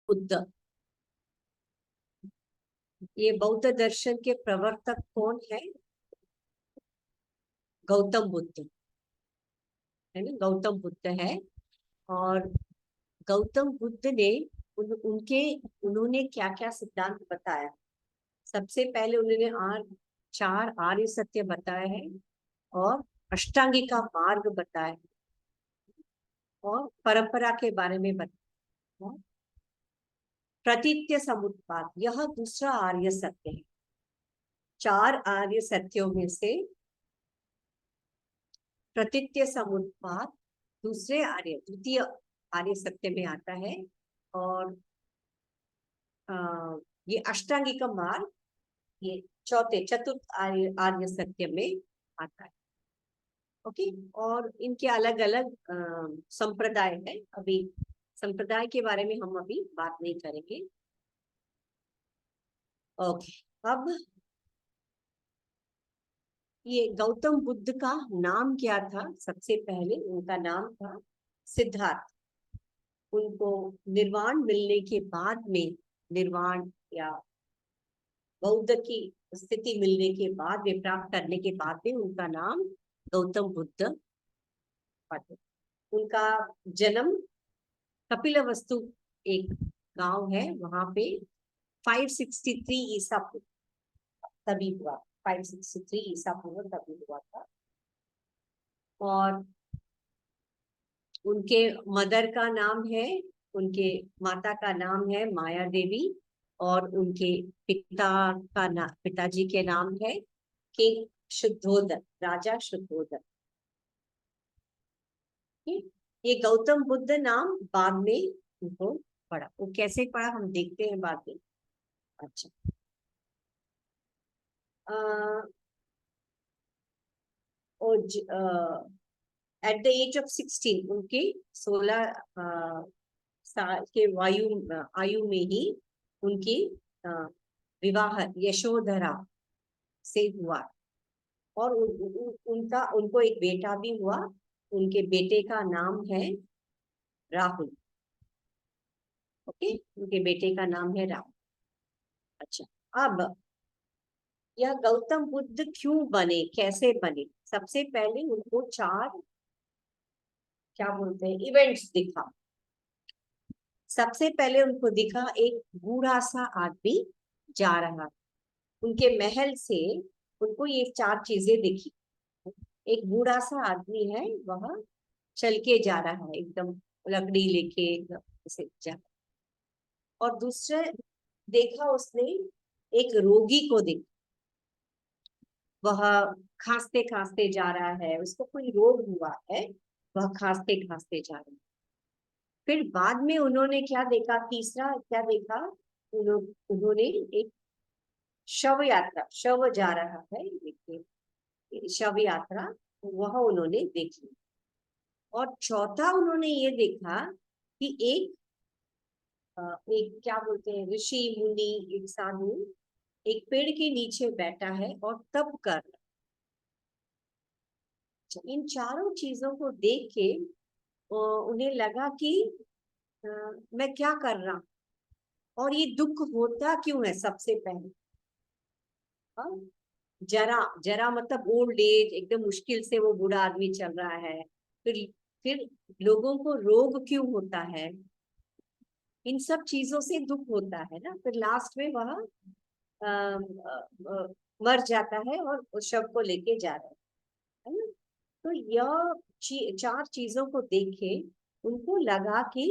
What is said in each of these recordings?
बुद्ध। ये बौद्ध दर्शन के प्रवर्तक कौन है? गौतम बुद्ध है ना, गौतम बुद्ध है। और गौतम बुद्ध ने उन्होंने क्या क्या सिद्धांत बताया? सबसे पहले उन्होंने चार आर्य सत्य बताए हैं, और अष्टांगी का मार्ग बताया, और परंपरा के बारे में बताया। प्रतीत्य समुत्पाद, यह दूसरा आर्य सत्य है। चार आर्य सत्यों में से प्रतीत्य समुत्पाद द्वितीय आर्य सत्य में आता है। और ये अष्टांगिक मार्ग ये चतुर्थ आर्य सत्य में आता है। ओके। और इनके अलग अलग संप्रदाय है। अभी संप्रदाय के बारे में हम अभी बात नहीं करेंगे। ओके। अब ये गौतम बुद्ध का नाम क्या था? सबसे पहले उनका नाम था सिद्धार्थ। उनको निर्वाण मिलने के बाद में, निर्वाण या बौद्ध की स्थिति मिलने के बाद में, प्राप्त करने के बाद में उनका नाम गौतम बुद्ध पड़ा। उनका जन्म कपिलवस्तु एक गांव है, वहां पे 563 ईसा पूर्व तभी हुआ। 563 ईसा पूर्व तभी हुआ था। और उनके मदर का नाम है, उनके माता का नाम है माया देवी। और उनके पिताजी के नाम है किंग शुद्धोदन, राजा शुद्धोदन। ये गौतम बुद्ध नाम बाद में उनको पड़ा। वो कैसे पड़ा हम देखते हैं बाद में। अच्छा। एट द एज ऑफ 16, उनके 16 साल के आयु में ही उनकी विवाह यशोधरा से हुआ। और उनको एक बेटा भी हुआ। उनके बेटे का नाम है राहुल। ओके, उनके बेटे का नाम है राहुल। अच्छा। अब यह गौतम बुद्ध क्यों बने, कैसे बने? सबसे पहले उनको 4 क्या बोलते हैं इवेंट्स दिखा। सबसे पहले उनको दिखा एक बूढ़ा सा आदमी जा रहा। उनके महल से उनको ये 4 चीजें दिखी। एक बूढ़ा सा आदमी है, वह चल के जा रहा है, एकदम लकड़ी लेके ऐसे जा। और दूसरे देखा उसने एक रोगी को देखा। वह खांसते खांसते जा रहा है, उसको कोई रोग हुआ है, वह खांसते खांसते जा रहा है। फिर बाद में उन्होंने क्या देखा, तीसरा क्या देखा, उन्होंने एक शव जा रहा है, देखिए शव यात्रा, वह उन्होंने देखी। और चौथा उन्होंने ये देखा कि एक क्या बोलते हैं ऋषि मुनि, एक साधु एक पेड़ के नीचे बैठा है और तप कर रहा है। इन चारों चीजों को देख के उन्हें लगा कि मैं क्या कर रहा हूं, और ये दुख होता क्यों है? सबसे पहले जरा जरा मतलब ओल्ड एज, एकदम मुश्किल से वो बूढ़ा आदमी चल रहा है। फिर लोगों को रोग क्यों होता है? इन सब चीजों से दुख होता है ना। फिर लास्ट में वह मर जाता है और उस शव को लेके जा रहा है ना। तो यह 4 चीजों को देखे उनको लगा कि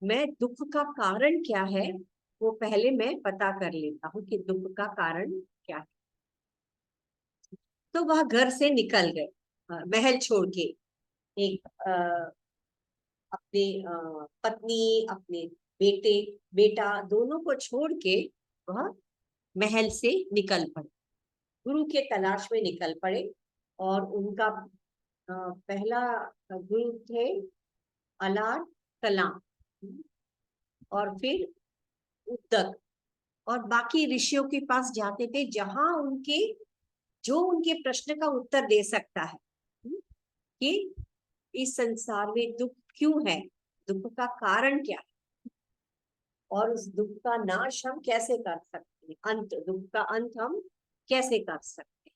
मैं दुख का कारण क्या है, वो पहले मैं पता कर लेता हूँ कि दुख का कारण क्या है। तो वह घर से निकल गए, महल छोड़ के। एक अपने पत्नी, अपने बेटा दोनों को छोड़ के वह महल से निकल पड़े, गुरु के तलाश में निकल पड़े। और उनका पहला गुरु थे अलार कलाम, और फिर उद्दक। और बाकी ऋषियों के पास जाते थे, जहां जो उनके प्रश्न का उत्तर दे सकता है कि इस संसार में दुख क्यों है, दुख का कारण क्या है। और उस दुख का नाश हम कैसे कर सकते हैं, अंत, दुख का अंत हम कैसे कर सकते हैं।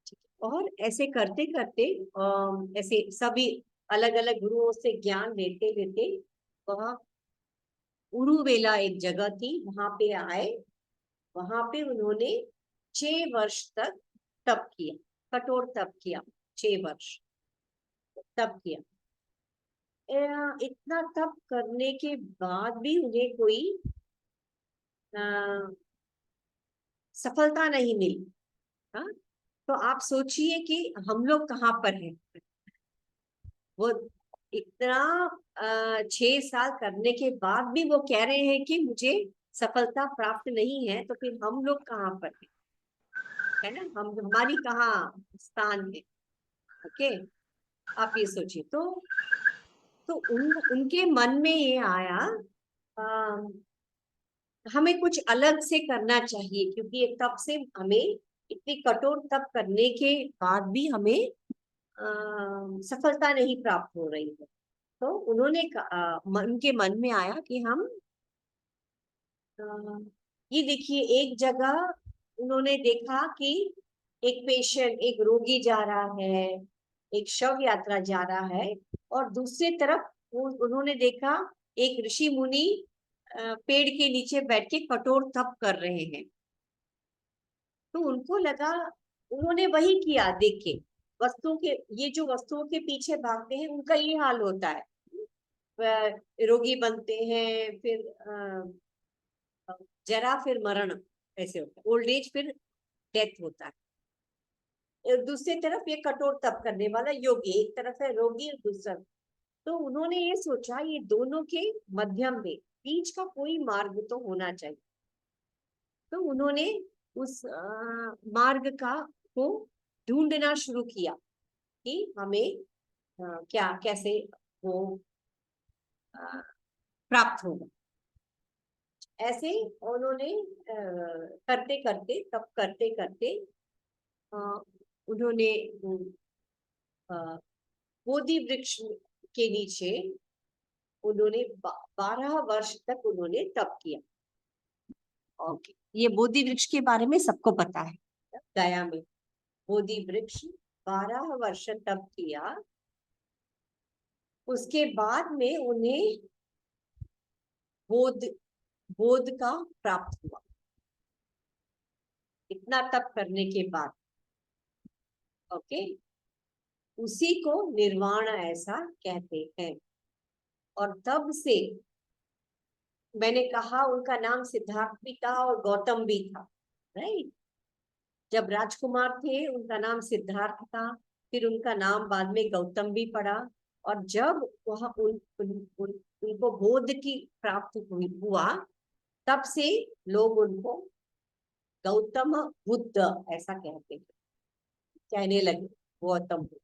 ठीक है, और ऐसे करते करते ऐसे सभी अलग अलग गुरुओं से ज्ञान लेते लेते वह उरुवेला एक जगह थी, वहां पे आए। वहां पे उन्होंने 6 वर्ष तक तप किया, कठोर तप किया, 6 वर्ष तप किया। इतना तप करने के बाद भी उन्हें कोई सफलता नहीं मिली। हाँ, तो आप सोचिए कि हम लोग कहाँ पर हैं। वो इतना 6 साल करने के बाद भी वो कह रहे हैं कि मुझे सफलता प्राप्त नहीं है, तो फिर हम लोग कहाँ पर हैं, है ना, हम हमारी कहाँ स्थान है। ओके, आप ये सोचिए। तो उनके मन में ये आया, हमें कुछ अलग से करना चाहिए, क्योंकि ये तप से हमें, इतनी कठोर तप करने के बाद भी हमें सफलता नहीं प्राप्त हो रही है। तो उन्होंने उनके मन में आया कि हम ये देखिए, एक जगह उन्होंने देखा कि एक पेशेंट, एक रोगी जा रहा है, एक शव यात्रा जा रहा है, और दूसरी तरफ उन्होंने देखा एक ऋषि मुनि पेड़ के नीचे बैठ के कठोर तप कर रहे हैं। तो उनको लगा, उन्होंने वही किया देख के, वस्तुओं के, ये जो वस्तुओं के पीछे भागते हैं उनका ये हाल होता है, रोगी बनते हैं, फिर जरा, फिर मरण, ऐसे होता है, ओल्ड एज, फिर डेथ होता है। दूसरी तरफ ये कठोर तप करने वाला योगी, एक तरफ है रोगी और दूसरा। तो उन्होंने ये सोचा, ये दोनों के मध्यम में, बीच का कोई मार्ग तो होना चाहिए। तो उन्होंने उस मार्ग का को ढूंढना शुरू किया कि हमें क्या, कैसे वो प्राप्त होगा। ऐसे उन्होंने करते करते, तप करते करते उन्होंने बोधि वृक्ष के नीचे उन्होंने 12 वर्ष तक उन्होंने तप किया। ओके, ये बोधि वृक्ष के बारे में सबको पता है, गया में बोधि वृक्ष 12 वर्ष तप किया। उसके बाद में उन्हें बोध बोध का प्राप्त हुआ, इतना तप करने के बाद। ओके, उसी को निर्वाण ऐसा कहते हैं। और तब से, मैंने कहा उनका नाम सिद्धार्थ भी था और गौतम भी था, राइट। जब राजकुमार थे उनका नाम सिद्धार्थ था, फिर उनका नाम बाद में गौतम भी पड़ा। और जब वह उनको बोध की प्राप्ति हुआ, तब से लोग उनको गौतम बुद्ध ऐसा कहने लगे, गौतम बुद्ध।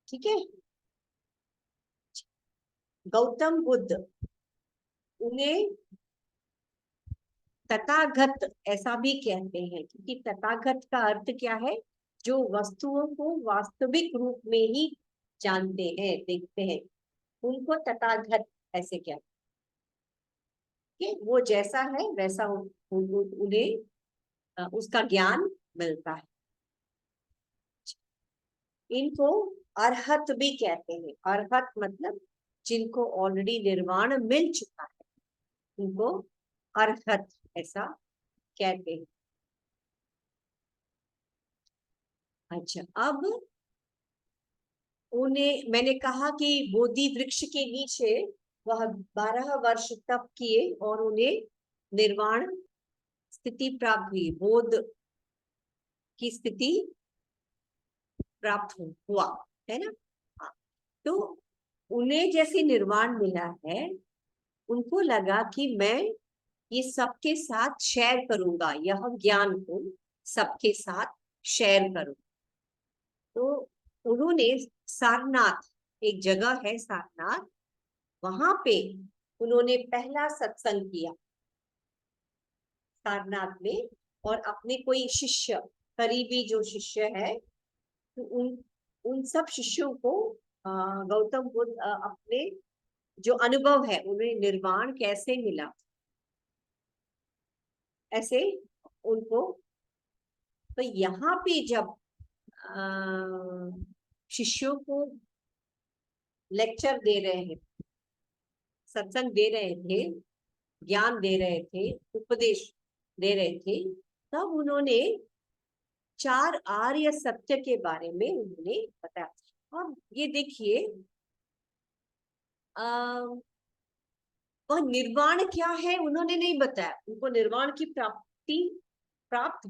ठीक है, गौतम बुद्ध, उन्हें तथागत ऐसा भी कहते हैं, क्योंकि तथागत का अर्थ क्या है, जो वस्तुओं को वास्तविक रूप में ही जानते हैं, देखते हैं, उनको तथागत ऐसे कहते हैं। वो जैसा है वैसा उन्हें उसका ज्ञान मिलता है। इनको अरहत भी कहते हैं। अरहत मतलब जिनको ऑलरेडी निर्वाण मिल चुका है, उनको अरहत ऐसा कहते हैं। अच्छा, अब उन्हें, मैंने कहा कि बोधि वृक्ष के नीचे वह 12 वर्ष तप किए और उन्हें निर्वाण स्थिति प्राप्त हुई, बोध की स्थिति प्राप्त हुआ, है ना। हाँ, तो उन्हें जैसे निर्वाण मिला है, उनको लगा कि मैं ये सबके साथ शेयर करूंगा, यह ज्ञान को सबके साथ शेयर करूं। तो उन्होंने सारनाथ, एक जगह है सारनाथ, वहां पे उन्होंने पहला सत्संग किया सारनाथ में। और अपने कोई शिष्य, करीबी जो शिष्य है, तो उन सब शिष्यों को गौतम बुद्ध अपने जो अनुभव है, उन्हें निर्वाण कैसे मिला, ऐसे उनको। तो यहाँ पे जब शिष्यों को लेक्चर दे रहे हैं, सत्संग दे रहे थे, ज्ञान दे रहे थे, उपदेश दे रहे थे, तब उन्होंने 4 आर्य सत्य के बारे में उन्होंने बताया। और ये देखिए, वह निर्वाण क्या है उन्होंने नहीं बताया। उनको निर्वाण की प्राप्ति प्राप्त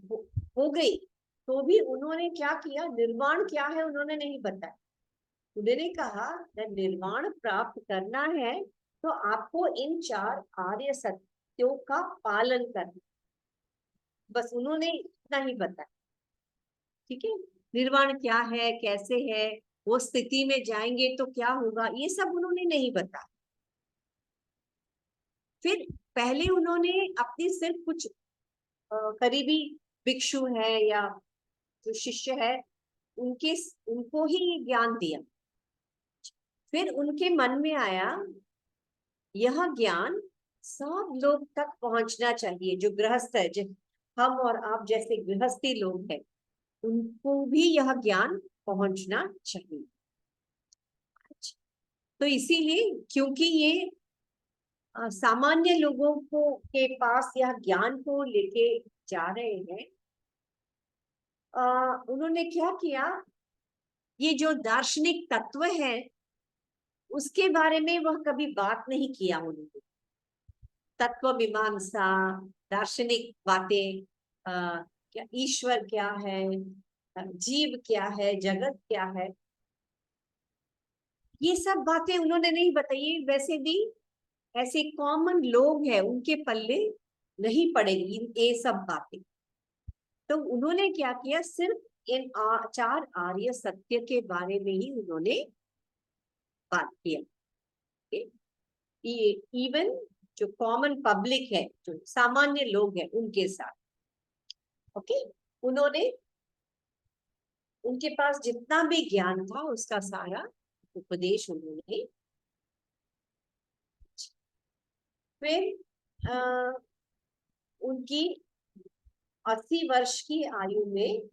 हो गई, तो भी उन्होंने क्या किया, निर्वाण क्या है उन्होंने नहीं बताया। उन्होंने कहा जब निर्वाण प्राप्त करना है तो आपको इन 4 आर्य सत्यों का पालन करना, बस उन्होंने इतना ही बताया। ठीक है, निर्वाण क्या है, कैसे है, वो स्थिति में जाएंगे तो क्या होगा, ये सब उन्होंने नहीं बताया। फिर पहले उन्होंने अपनी सिर्फ कुछ करीबी भिक्षु है या जो शिष्य है, उनको ही ज्ञान दिया। फिर उनके मन में आया यह ज्ञान सब लोग तक पहुंचना चाहिए, जो गृहस्थ है, हम और आप जैसे गृहस्थी लोग हैं, उनको भी यह ज्ञान पहुंचना चाहिए। तो इसीलिए, क्योंकि ये सामान्य लोगों को के पास यह ज्ञान को लेके जा रहे हैं, उन्होंने क्या किया, ये जो दार्शनिक तत्व है उसके बारे में वह कभी बात नहीं किया उन्होंने। तत्व मीमांसा, दार्शनिक बातें, क्या ईश्वर क्या है, जीव क्या है, जगत क्या है, ये सब बातें उन्होंने नहीं बताई। वैसे भी ऐसे कॉमन लोग हैं, उनके पल्ले नहीं पड़ेगी ये सब बातें। तो उन्होंने क्या किया, सिर्फ इन 4 आर्य सत्य के बारे में ही उन्होंने बात किया। इवन जो कॉमन पब्लिक है, जो सामान्य लोग हैं, उनके साथ। ओके, उन्होंने उनके पास जितना भी ज्ञान था उसका सारा उपदेश उन्होंने। फिर उनकी 80 वर्ष की आयु में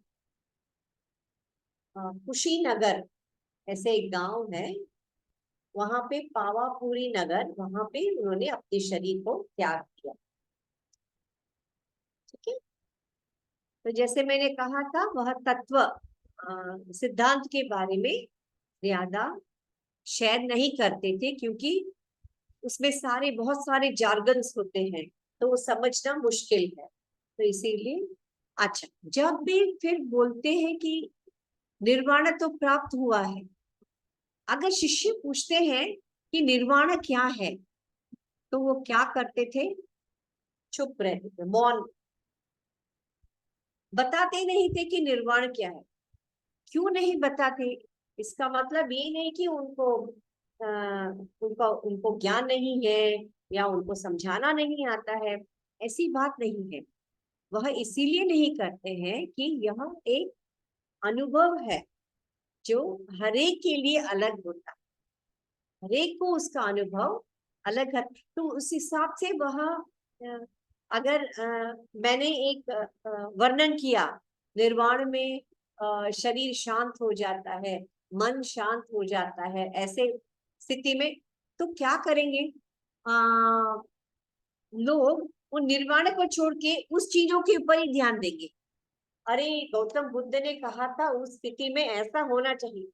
कुशीनगर ऐसे एक गांव है, वहां पे पावापुरी नगर, वहां पे उन्होंने अपने शरीर को त्याग किया। ठीक है, तो जैसे मैंने कहा था, वह तत्व सिद्धांत के बारे में ज्यादा शेयर नहीं करते थे, क्योंकि उसमें बहुत सारे जार्गन्स होते हैं, तो वो समझना मुश्किल है। तो इसीलिए अच्छा, जब भी फिर बोलते हैं कि निर्वाण तो प्राप्त हुआ है, अगर शिष्य पूछते हैं कि निर्वाण क्या है, तो वो क्या करते थे, चुप रहते थे, मौन, बताते नहीं थे कि निर्वाण क्या है। क्यों नहीं बताते, इसका मतलब ये नहीं कि उनको ज्ञान नहीं है या उनको समझाना नहीं आता है, ऐसी बात नहीं है। वह इसीलिए नहीं करते हैं कि यह एक अनुभव है जो हरेक के लिए अलग होता है, हरेक को उसका अनुभव अलग है। तो उस हिसाब से वह अगर मैंने एक वर्णन किया, निर्वाण में शरीर शांत हो जाता है, मन शांत हो जाता है, ऐसे स्थिति में तो क्या करेंगे, लोग उन निर्वाण को छोड़ के उस चीजों के ऊपर ही ध्यान देंगे। अरे गौतम बुद्ध ने कहा था उस स्थिति में ऐसा होना चाहिए,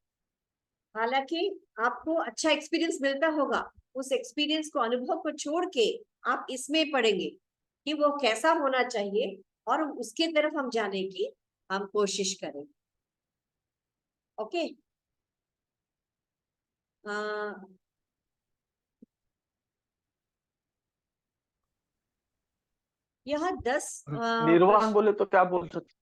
हालांकि आपको अच्छा एक्सपीरियंस मिलता होगा, उस एक्सपीरियंस को, अनुभव को छोड़ के आप इसमें पढ़ेंगे कि वो कैसा होना चाहिए, और उसके तरफ हम जाने की हम कोशिश करें। ओके, यह 10 निर्वाण बोले तो क्या बोल सकते,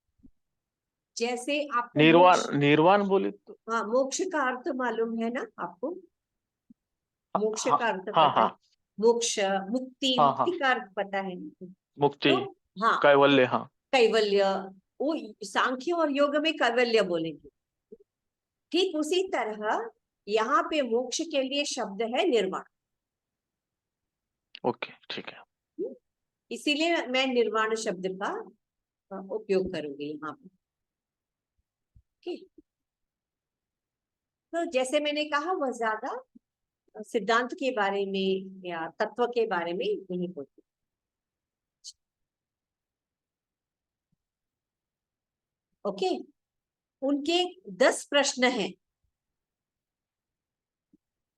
जैसे आपको निर्वाण मोक्ष, निर्वाण बोले तो हाँ, मोक्ष का अर्थ मालूम है ना आपको, मोक्ष हाँ का अर्थ हाँ पता है, हाँ मोक्ष, मुक्ति, हाँ हाँ, मुक्ति का अर्थ पता है। मुक्ति, तो हाँ, कैवल्य, हाँ कैवल्य, वो सांख्य और योग में कैवल्य बोलेंगे। ठीक उसी तरह यहाँ पे मोक्ष के लिए शब्द है निर्वाण। ओके, ठीक है। इसीलिए मैं निर्वाण शब्द का उपयोग करूंगी यहाँ पे। ओके, तो जैसे मैंने कहा वह ज्यादा सिद्धांत के बारे में या तत्व के बारे में नहीं बोलती। ओके, उनके 10 प्रश्न हैं।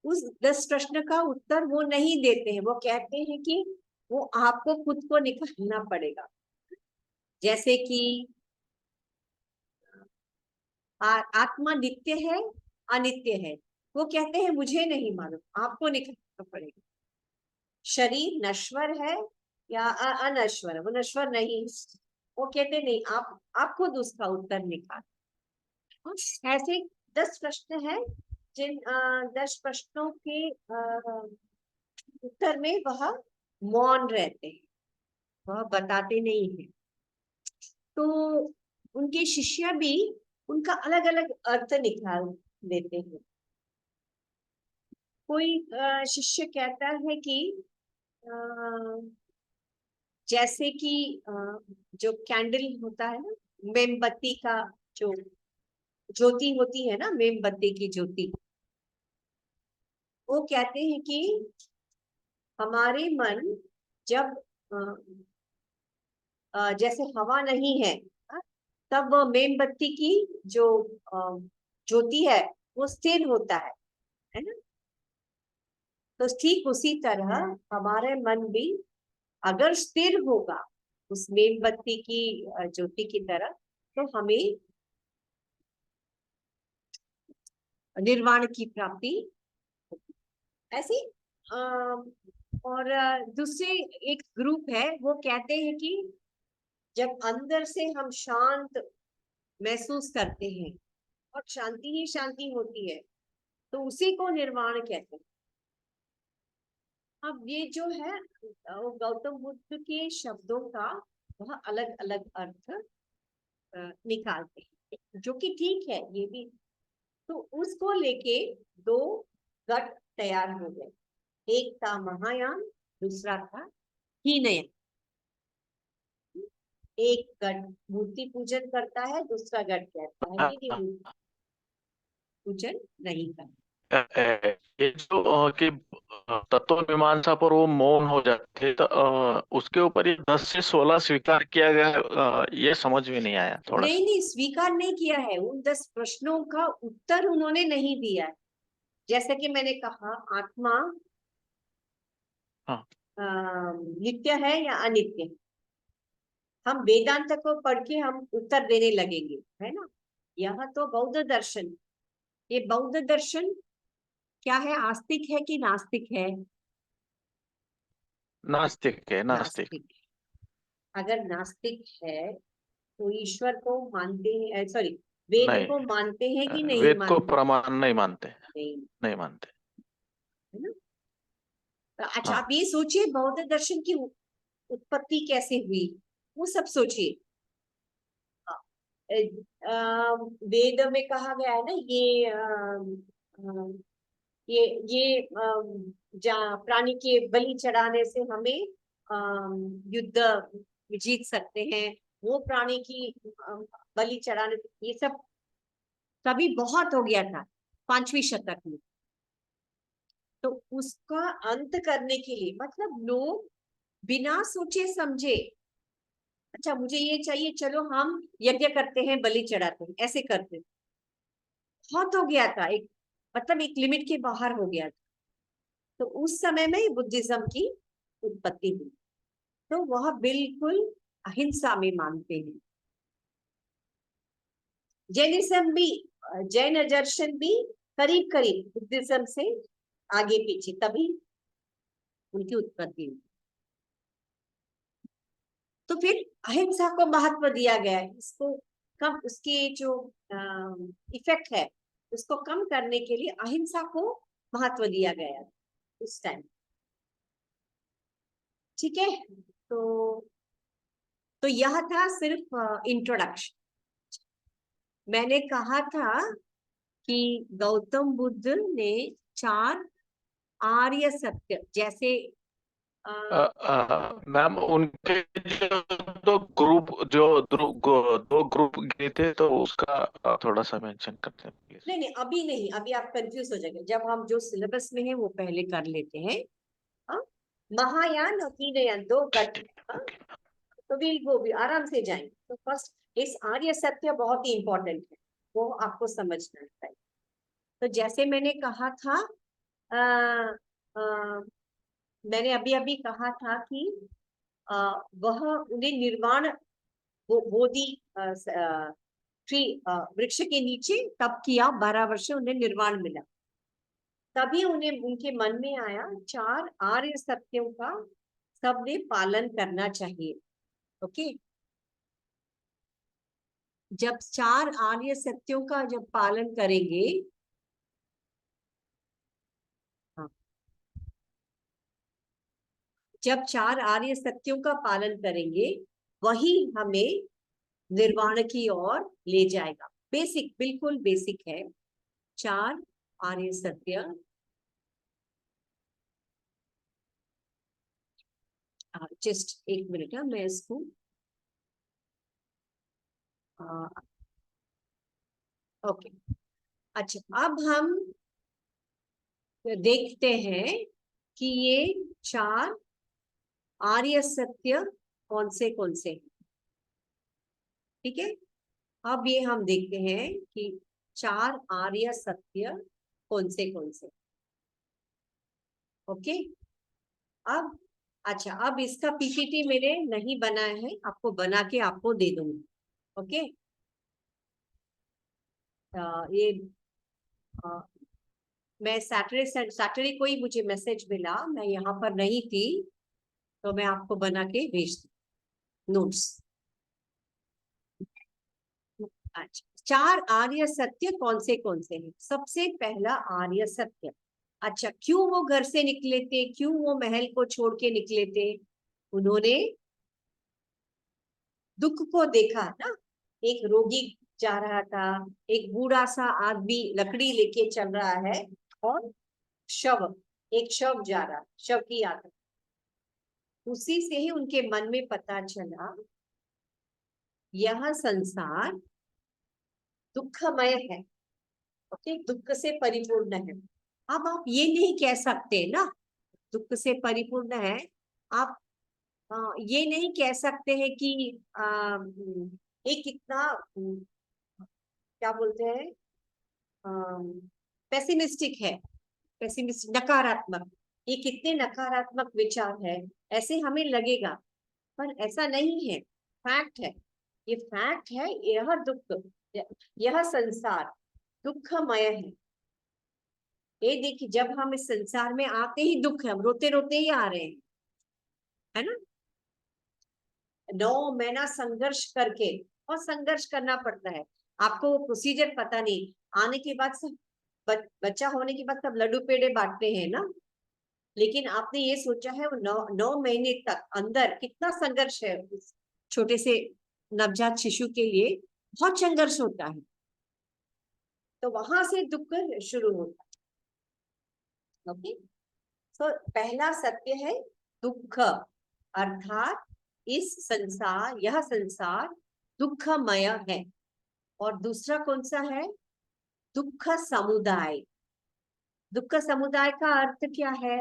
उस 10 प्रश्न का उत्तर वो नहीं देते हैं, वो कहते हैं कि वो आपको खुद को निकालना पड़ेगा। जैसे कि आत्मा नित्य है अनित्य है, वो कहते हैं मुझे नहीं मालूम, आपको निकालना पड़ेगा। शरीर नश्वर है या अनश्वर है, वो नश्वर नहीं, वो कहते नहीं, आप खुद उसका उत्तर निकाल। ऐसे 10 प्रश्न हैं जिन 10 प्रश्नों के उत्तर में वह मौन रहते हैं, वह बताते नहीं है। तो उनके शिष्य भी उनका अलग अलग अर्थ निकाल देते हैं। कोई शिष्य कहता है कि जैसे कि जो कैंडल होता है ना, मोमबत्ती का जो ज्योति होती है ना, मोमबत्ती की ज्योति, वो कहते हैं कि हमारे मन जब जैसे हवा नहीं है, तब वो मोमबत्ती की जो ज्योति है वो स्थिर होता है ना। तो ठीक उसी तरह हमारे मन भी अगर स्थिर होगा उस मोमबत्ती की ज्योति की तरह, तो हमें निर्वाण की प्राप्ति ऐसी। और दूसरे एक ग्रुप है, वो कहते हैं कि जब अंदर से हम शांत महसूस करते हैं और शांति ही शांति होती है, तो उसी को निर्वाण कहते हैं। अब ये जो है वो गौतम बुद्ध के शब्दों का वह अलग अलग अर्थ निकालते हैं, जो कि ठीक है ये भी। तो उसको लेके 2 गट तैयार हो गए, एक था महायान, दूसरा था हीनयान। एक गट मूर्ति पूजन करता है, दूसरा गट कहता है कि मूर्ति पूजन नहीं करता। ये जो कि तत्व मीमांसा पर वो मौन हो जाते, तो उसके ऊपर ये 10 से 16 स्वीकार किया गया, ये समझ में नहीं आया थोड़ा सा। नहीं, स्वीकार नहीं किया है, उन 10 प्रश्नों का उत्तर उन्होंने नहीं दिया है। जैसे कि मैंने कहा, आत्मा हाँ, नित्य है या अनित्य है, हम वेदांत को पढ़ के हम उत्तर देने लगेंगे, है ना। यह तो बौद्ध दर्शन, ये बौद्ध दर्शन क्या है, आस्तिक है कि नास्तिक है? नास्तिक है, नास्तिक। नास्तिक। अगर नास्तिक है तो ईश्वर को मानते हैं, सॉरी, वेद नहीं, को मानते हैं कि नहीं वेद को मानते? प्रमाण नहीं मानते, नहीं, नहीं मानते। है ना। तो अच्छा, हाँ, आप ये सोचिए बौद्ध दर्शन की उत्पत्ति कैसे हुई, वो सब सोचिए। वेद में कहा गया है ना, ये प्राणी के बलि चढ़ाने से हमें युद्ध जीत सकते हैं, वो प्राणी की बलि चढ़ाने से, ये सब तभी बहुत हो गया था 5वीं शतक में। तो उसका अंत करने के लिए, मतलब लोग बिना सोचे समझे, अच्छा मुझे ये चाहिए, चलो हम यज्ञ करते हैं, बलि चढ़ाते हैं, ऐसे करते हैं। बहुत हो गया था, एक मतलब एक लिमिट के बाहर हो गया था। तो उस समय में बुद्धिज्म की उत्पत्ति हुई। तो वह बिल्कुल अहिंसा में मानते हैं। जैनिज्म भी, जैन दर्शन भी करीब करीब बुद्धिज्म से आगे पीछे, तभी उनकी उत्पत्ति हुई। तो फिर अहिंसा को महत्व दिया गया है, इसको कम, उसके जो इफेक्ट है उसको कम करने के लिए अहिंसा को महत्व दिया गया है उस टाइम। ठीक है, तो यह था सिर्फ इंट्रोडक्शन। मैंने कहा था कि गौतम बुद्ध ने 4 आर्य सत्य, जैसे मैम उनके जो दो ग्रुप गए थे तो उसका थोड़ा सा मेंशन करते हैं प्लीज। नहीं नहीं, अभी नहीं, अभी आप कंफ्यूज हो जाएंगे। जब हम जो सिलेबस में है वो पहले कर लेते हैं। हाँ, महायान और हीनयान दो गट। हाँ, ओके। तो विल वो भी आराम से जाएंगे। तो फर्स्ट इस आर्य सत्य बहुत ही इंपॉर्टेंट है, वो आपको समझना है। तो जैसे मैंने कहा था, आ, आ, मैंने अभी अभी कहा था कि वह उन्हें निर्वाण बोधि ट्री वृक्ष के नीचे तप किया, 12 वर्ष उन्हें निर्वाण मिला। तभी उन्हें उनके मन में आया 4 आर्य सत्यों का सबने पालन करना चाहिए। ओके, जब 4 आर्य सत्यों का जब पालन करेंगे, हाँ, जब 4 आर्य सत्यों का पालन करेंगे वही हमें निर्वाण की ओर ले जाएगा। बेसिक, बिल्कुल बेसिक है। 4 आर्य सत्य, जस्ट एक मिनट है, मैं इसको ओके। अच्छा, अब हम देखते हैं कि ये 4 आर्य सत्य कौन से हैं। ठीक है, अब ये हम देखते हैं कि 4 आर्य सत्य कौन से। ओके, अब अच्छा, अब इसका पीपीटी मैंने नहीं बनाया है, आपको बना के आपको दे दूंगी। ओके, ये मैं सैटरडे को ही मुझे मैसेज मिला, मैं यहाँ पर नहीं थी, तो मैं आपको बना के भेज दूँ नोट्स। अच्छा, 4 आर्य सत्य कौन से हैं? सबसे पहला आर्य सत्य, अच्छा, क्यों वो घर से निकले थे, क्यों वो महल को छोड़ के निकले थे? उन्होंने दुख को देखा ना। एक रोगी जा रहा था, एक बूढ़ा सा आदमी लकड़ी लेके चल रहा है, और एक शव जा रहा, शव की यात्रा। उसी से ही उनके मन में पता चला यह संसार दुखमय है। ओके, दुख से परिपूर्ण है। अब आप ये नहीं कह सकते ना, दुख से परिपूर्ण है। आप ये नहीं कह सकते हैं कि एक कितना क्या बोलते हैं, पेसिमिस्टिक है, पेसिमिस्टिक नकारात्मक, ये कितने नकारात्मक विचार है, ऐसे हमें लगेगा। पर ऐसा नहीं है, फैक्ट है, ये फैक्ट है। यह दुख, यह संसार दुखमय है। ये देखिए, जब हम इस संसार में आते ही दुख है, हम रोते रोते ही आ रहे हैं, है ना। 9 महीना संघर्ष करके, और संघर्ष करना पड़ता है। आपको वो प्रोसीजर पता नहीं, आने के बाद सब बच्चा होने के बाद सब लड्डू पेड़े बांटते हैं ना, लेकिन आपने ये सोचा है वो 9 महीने तक अंदर कितना संघर्ष है उस छोटे से नवजात शिशु के लिए, बहुत संघर्ष होता है। तो वहां से दुख शुरू होता है। ओके, तो पहला सत्य है दुख, अर्थात यह संसार दुखमय है। और दूसरा कौन सा है? दुख समुदाय। दुख समुदाय का अर्थ क्या है?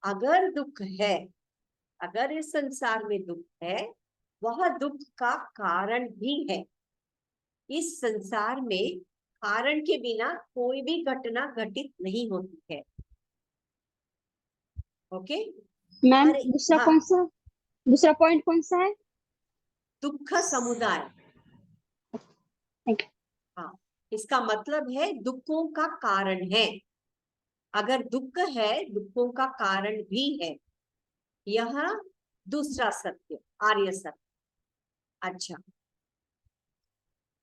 अगर दुख है, अगर इस संसार में दुख है, वह दुख का कारण भी है। इस संसार में कारण के बिना कोई भी घटना घटित नहीं होती है। ओके, मैम अरे दूसरा हाँ, कौन सा, दूसरा पॉइंट कौन सा है? दुख समुदाय। Thank you. हाँ, इसका मतलब है दुखों का कारण है। अगर दुख है, दुखों का कारण भी है। यह दूसरा सत्य, आर्य सत्य। अच्छा,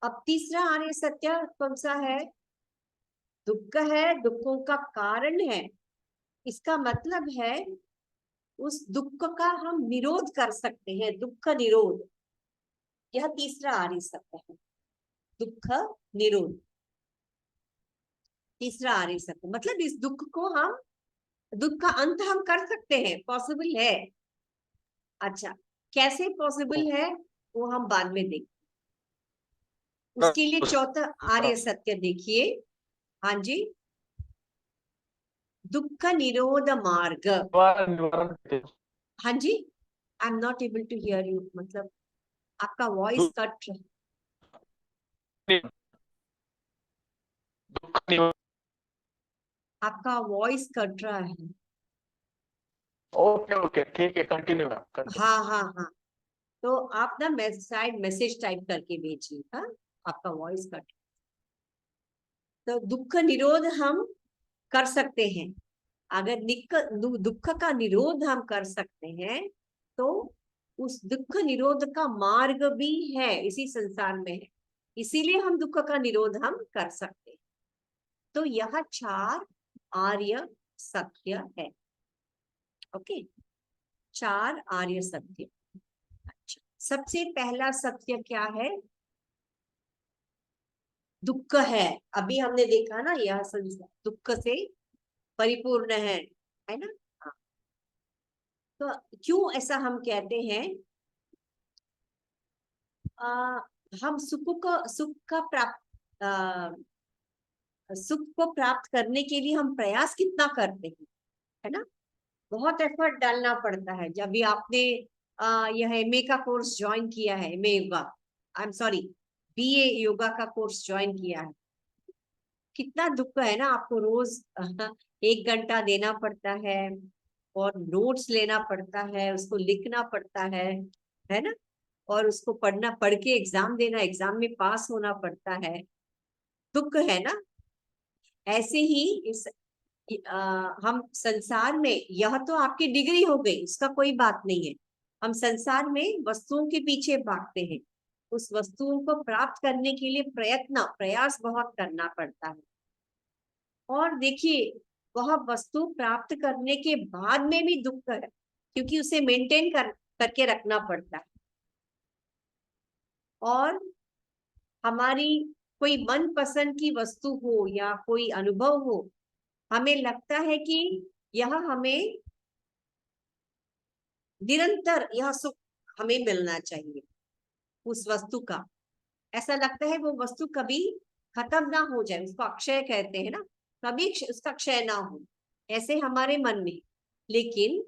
अब तीसरा आर्य सत्य कौन सा है? दुख है, दुखों का कारण है, इसका मतलब है उस दुख का हम निरोध कर सकते हैं, दुख निरोध। यह तीसरा आर्य सत्य है, दुख निरोध। तीसरा आर्य सत्य मतलब इस दुख को हम दुख का अंत हम कर सकते हैं, पॉसिबल है। अच्छा, कैसे पॉसिबल है वो हम बाद में देखें। उसके लिए चौथा आर्य सत्य देखिए। हाँ जी, दुख निरोध मार्ग। निवारण कहते हैं। हाँ जी, I am not able to hear you, मतलब आपका वॉइस कट, दुख निवारण। आपका वॉइस कट रहा है। ओके ओके, ठीक है, कंटिन्यू मैम। हाँ हाँ हाँ, तो आप ना शायद मैसेज टाइप करके भेजिए। हाँ, आपका वॉइस कट। तो दुख निरोध हम कर सकते हैं। अगर दुख का निरोध हम कर सकते हैं तो उस दुख निरोध का मार्ग भी है, इसी संसार में है, इसीलिए हम दुख का निरोध हम कर सकते हैं। तो यह 4 आर्य सत्य है। ओके, 4 आर्य सत्य। अच्छा, सबसे पहला सत्य क्या है? दुख है। अभी हमने देखा ना, यह संसार दुख से परिपूर्ण है ना। हाँ, तो क्यों ऐसा हम कहते हैं? हम सुख को प्राप्त करने के लिए हम प्रयास कितना करते हैं, है ना। बहुत एफर्ट डालना पड़ता है। जब भी आपने यह एमए का कोर्स ज्वाइन किया है, MA yoga, I am sorry, BA yoga का कोर्स ज्वाइन किया है, कितना दुख है ना। आपको रोज 1 घंटा देना पड़ता है और नोट्स लेना पड़ता है, उसको लिखना पड़ता है ना। और उसको पढ़ के एग्जाम देना, एग्जाम में पास होना पड़ता है। दुख है ना। ऐसे ही हम संसार में, यह तो आपकी डिग्री हो गई, इसका कोई बात नहीं है। हम संसार में वस्तुओं के पीछे भागते हैं। उस वस्तुओं को प्राप्त करने के लिए प्रयास बहुत करना पड़ता है। और देखिए, वह वस्तु प्राप्त करने के बाद में भी दुख है, क्योंकि उसे मेंटेन करके रखना पड़ता है। और हमारी कोई मन पसंद की वस्तु हो या कोई अनुभव हो, हमें लगता है कि यह हमें निरंतर, यह सुख हमें मिलना चाहिए उस वस्तु का। ऐसा लगता है वो वस्तु कभी खत्म ना हो जाए, उसको अक्षय कहते हैं ना, कभी उसका क्षय ना हो, ऐसे हमारे मन में। लेकिन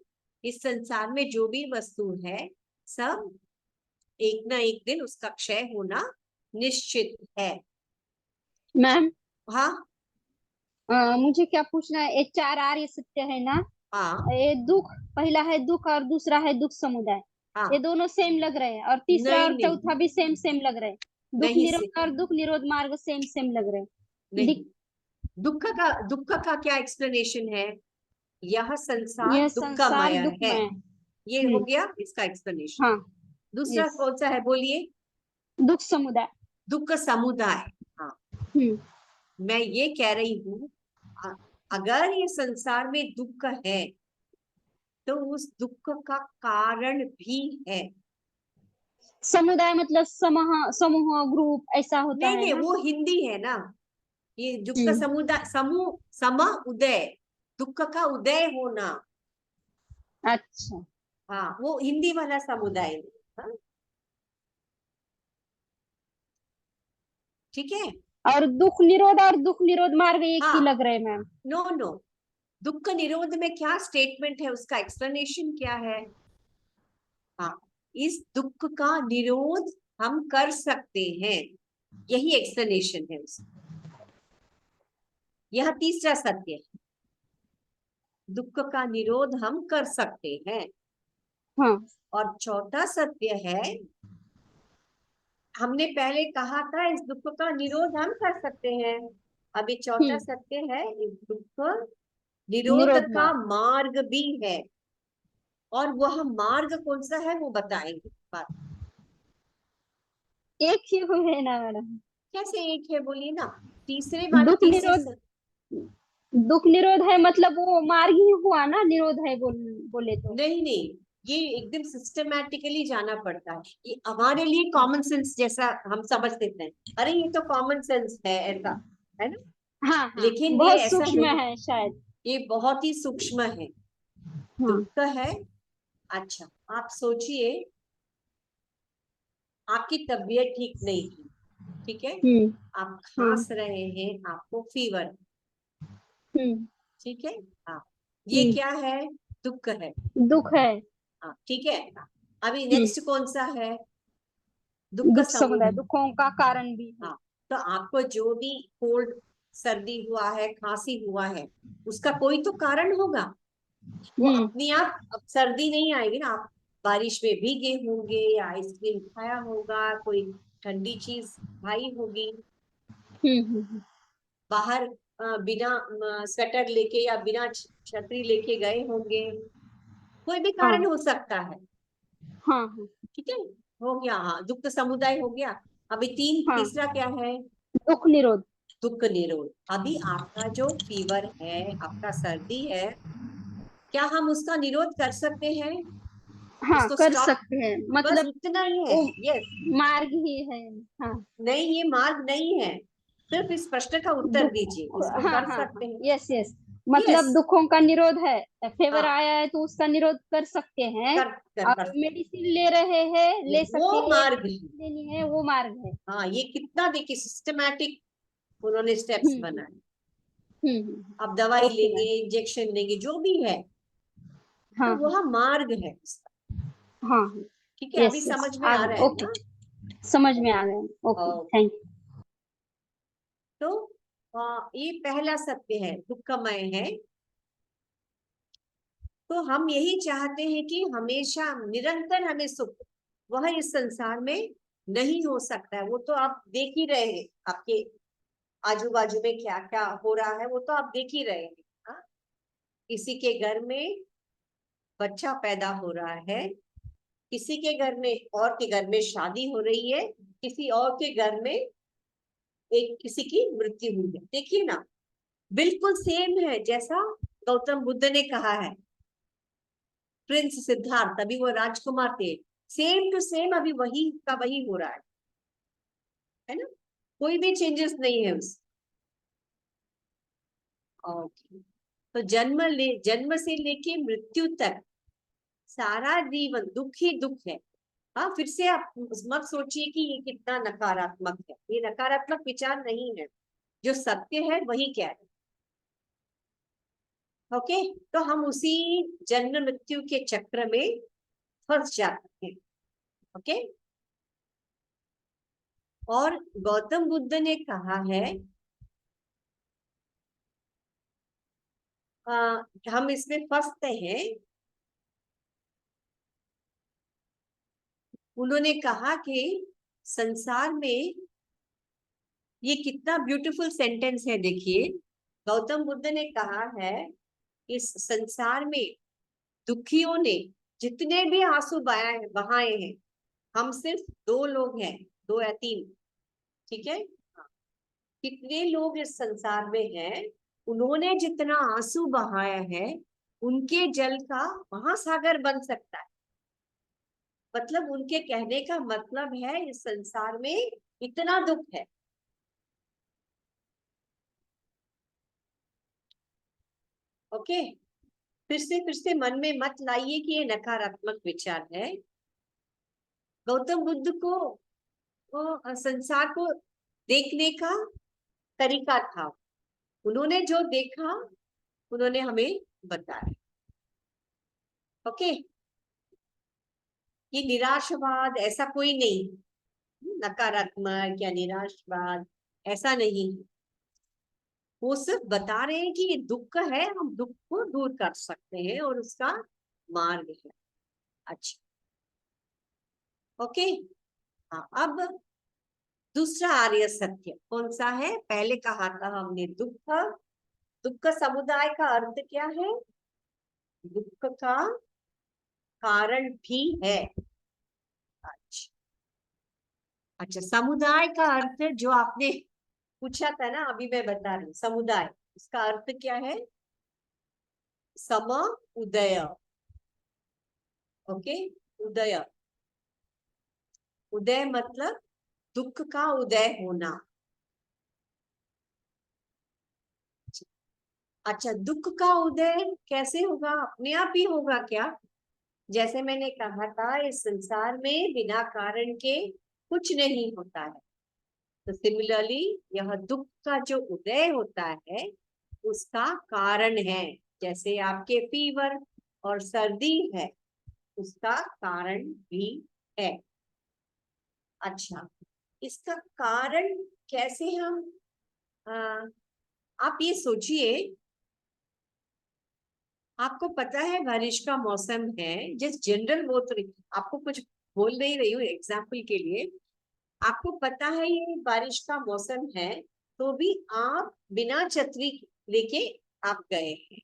इस संसार में जो भी वस्तु है, सब एक ना एक दिन उसका क्षय होना निश्चित है। मैम, हाँ मुझे क्या पूछना है, ये 4 आर्य सत्य है ना। हाँ ये दुख, पहला है दुख और दूसरा है दुख समुदाय। हाँ, ये दोनों सेम लग रहे हैं, और तीसरा नहीं और नहीं चौथा भी सेम सेम लग रहे हैं। दुख नहीं से निरोध और दुख निरोध मार्ग सेम सेम लग रहे हैं। नहीं, दुख का क्या एक्सप्लेनेशन है? यह संसार यह संसार दुखमय है, दुखमय है। ये हो गया इसका एक्सप्लेनेशन। हाँ। दूसरा यस, कौन सा है, बोलिए? दुख समुदाय। दुख समुदाय। हाँ, हम्म। मैं ये कह रही हूँ, अगर ये संसार में दुख है तो उस दुख का कारण भी है। समुदाय मतलब समूह, समूह, ग्रुप ऐसा होता नहीं है नहीं, ना। वो हिंदी है ना। ये दुख हम्म। समुदाय, सम उदय, दुख का उदय होना। अच्छा। हाँ, वो हिंदी वाला समुदाय है। हाँ, ठीक है। और दुख निरोध मार्ग एक ही हाँ, लग रहे हैं मैम। नो नो, दुख निरोध में क्या स्टेटमेंट है, उसका एक्सप्लेनेशन क्या है? हाँ, इस दुख का निरोध हम कर सकते हैं, यही एक्सप्लेनेशन है उसका। यह तीसरा सत्य है, दुख का निरोध हम कर सकते हैं। हाँ। और चौथा सत्य है, हमने पहले कहा था इस दुख का निरोध हम कर सकते हैं। अभी चौथा सत्य है, इस दुख निरोध निरोध का मार्ग। मार्ग भी है। और वह मार्ग कौन सा है वो बताएंगे बात। एक ही हुए ना मैडम। कैसे एक है, बोलिए ना। दुख तीसरे निरोध, दुख निरोध है मतलब वो मार्ग ही हुआ ना, निरोध है बोले तो। नहीं नहीं, ये एकदम सिस्टमैटिकली जाना पड़ता है। ये हमारे लिए कॉमन सेंस जैसा हम समझ लेते हैं, अरे ये तो कॉमन सेंस है, ऐसा है ना। हाँ हाँ, लेकिन ये बहुत ऐसा सूक्ष्म नहीं, है शायद। ये बहुत ही सूक्ष्म है। हाँ। दुख है। अच्छा, आप सोचिए आपकी तबीयत ठीक नहीं थी, ठीक है, आप हाँ। खांस रहे हैं, आपको फीवर, ठीक है, हाँ, ये क्या है? दुख है। दुख है। हाँ, ठीक है। अभी हम्म। नेक्स्ट कौन सा है? दुख दुख समुदाय, समुदाय। दुखों का कारण भी है। हाँ, तो आपको जो भी कोल्ड, सर्दी हुआ है, खांसी हुआ है, उसका कोई तो कारण होगा। वो अपने आप, अब सर्दी नहीं आएगी ना, आप बारिश में भीगे होंगे, या आइसक्रीम खाया होगा, कोई ठंडी चीज खाई होगी, बाहर बिना स्वेटर लेके या बिना छतरी लेके गए होंगे, कोई भी हाँ कारण हो सकता है। हाँ हाँ ठीक है, हो गया, हाँ, दुख समुदाय हो गया। अभी हाँ। तीसरा क्या है? दुख निरोध। दुख निरोध। अभी आपका जो फीवर है, आपका सर्दी है, क्या हम उसका निरोध कर सकते हैं? हाँ, उसको कर स्टॉप, सकते हैं, बस मतलब उतना ही है। वो यस। मार्ग ही है। हाँ। नहीं, ये मार्ग नहीं है। सिर्फ इस प्रश्न का उत्तर दीजिए, दुख, उसको हाँ कर हाँ हाँ, सकते हैं। Yes yes. यस। मतलब दुखों का निरोध है। फेवर हाँ, आया है तो उसका निरोध कर सकते हैं। कर और मेडिसिन ले रहे हैं, ले वो सकते हैं, मार्ग है। मेडिसिन लेनी है, वो मार्ग है। हाँ, ये कितना देखिए सिस्टमैटिक उन्होंने स्टेप्स हम्म बनाए। हम्म। आप दवाई ओके लेंगे, मैम। इंजेक्शन लेंगे, जो भी है, तो हाँ वह मार्ग है उसका। हाँ। ठीक है, अभी यस यस, समझ में आ आ गए, रहा है ओके। ना? समझ में आ गए। ओके, और थैंक यू। तो ये पहला सत्य है, दुखमय है। तो हम यही चाहते हैं कि हमेशा निरंतर हमें सुख, वह इस संसार में नहीं हो सकता है। वो तो आप देख ही रहे हैं, आपके आजू बाजू में क्या क्या हो रहा है, वो तो आप देख ही रहे हैं। हाँ? किसी के घर में बच्चा पैदा हो रहा है, किसी के घर में, और के घर में शादी हो रही है, किसी और के घर में एक किसी की मृत्यु हुई है। देखिए ना, बिल्कुल सेम है जैसा गौतम बुद्ध ने कहा है। प्रिंस सिद्धार्थ, अभी वो राजकुमार थे, सेम टू सेम अभी वही का वही हो रहा है ना? कोई भी चेंजेस नहीं है उस। ओके, तो जन्म से लेके मृत्यु तक सारा जीवन दुख ही दुख है। हाँ, फिर से आप मत सोचिए कि ये कितना नकारात्मक है, ये नकारात्मक विचार नहीं है। जो सत्य है वही कह रहे। ओके, तो हम उसी जन्म मृत्यु के चक्र में फंस जाते हैं। ओके, और गौतम बुद्ध ने कहा है, हम इसमें फंसते हैं। उन्होंने कहा कि संसार में, ये कितना ब्यूटीफुल सेंटेंस है, देखिए। गौतम बुद्ध ने कहा है, इस संसार में दुखियों ने जितने भी आंसू बहाए हैं, हम सिर्फ दो लोग हैं, दो या तीन, ठीक है, कितने लोग इस संसार में हैं, उन्होंने जितना आंसू बहाया है, उनके जल का महासागर बन सकता है। मतलब उनके कहने का मतलब है, इस संसार में इतना दुख है। ओके, फिर से मन में मत लाइए कि ये नकारात्मक विचार है। गौतम बुद्ध को वो संसार को देखने का तरीका था। उन्होंने जो देखा, उन्होंने हमें बताया। ओके, ये निराशवाद ऐसा कोई नहीं, नकारात्मक या निराशवाद ऐसा नहीं। वो सिर्फ बता रहे हैं कि ये दुख है, हम दुख को दूर कर सकते हैं और उसका मार्ग है। अच्छा, ओके। हाँ, अब दूसरा आर्य सत्य कौन सा है? पहले कहा था हमने दुख। दुख समुदाय का अर्थ क्या है? दुख का कारण भी है। अच्छा, अच्छा, समुदाय का अर्थ जो आपने पूछा था ना, अभी मैं बता रही हूँ। समुदाय, इसका अर्थ क्या है? सम उदय। ओके, उदय। उदय मतलब दुख का उदय होना। अच्छा, दुख का उदय कैसे होगा? अपने आप ही होगा क्या? जैसे मैंने कहा था, इस संसार में बिना कारण के कुछ नहीं होता है। तो सिमिलरली यह दुख का जो उदय होता है उसका कारण है। जैसे आपके फीवर और सर्दी है, उसका कारण भी है। अच्छा, इसका कारण कैसे हम आप ये सोचिए, आपको पता है बारिश का मौसम है, जिस जनरल वो तो आपको कुछ बोल नहीं रही हूँ, एग्जाम्पल के लिए। आपको पता है ये बारिश का मौसम है, तो भी आप बिना छतरी लेके आप गए हैं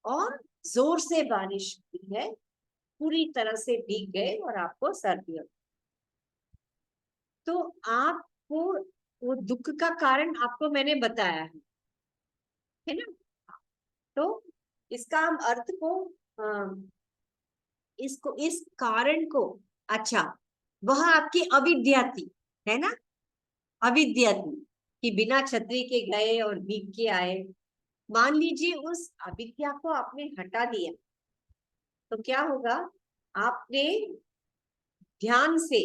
और जोर से बारिश हुई है, पूरी तरह से भीग गए और आपको सर्दी हो। तो आपको वो दुख का कारण आपको मैंने बताया है ना? तो इसका हम अर्थ को इसको इस कारण को, अच्छा, वह आपकी अविद्या थी, है ना? अविद्या थी कि बिना छतरी के गए और भीग के आए। मान लीजिए उस अविद्या को आपने हटा दिया, तो क्या होगा? आपने ध्यान से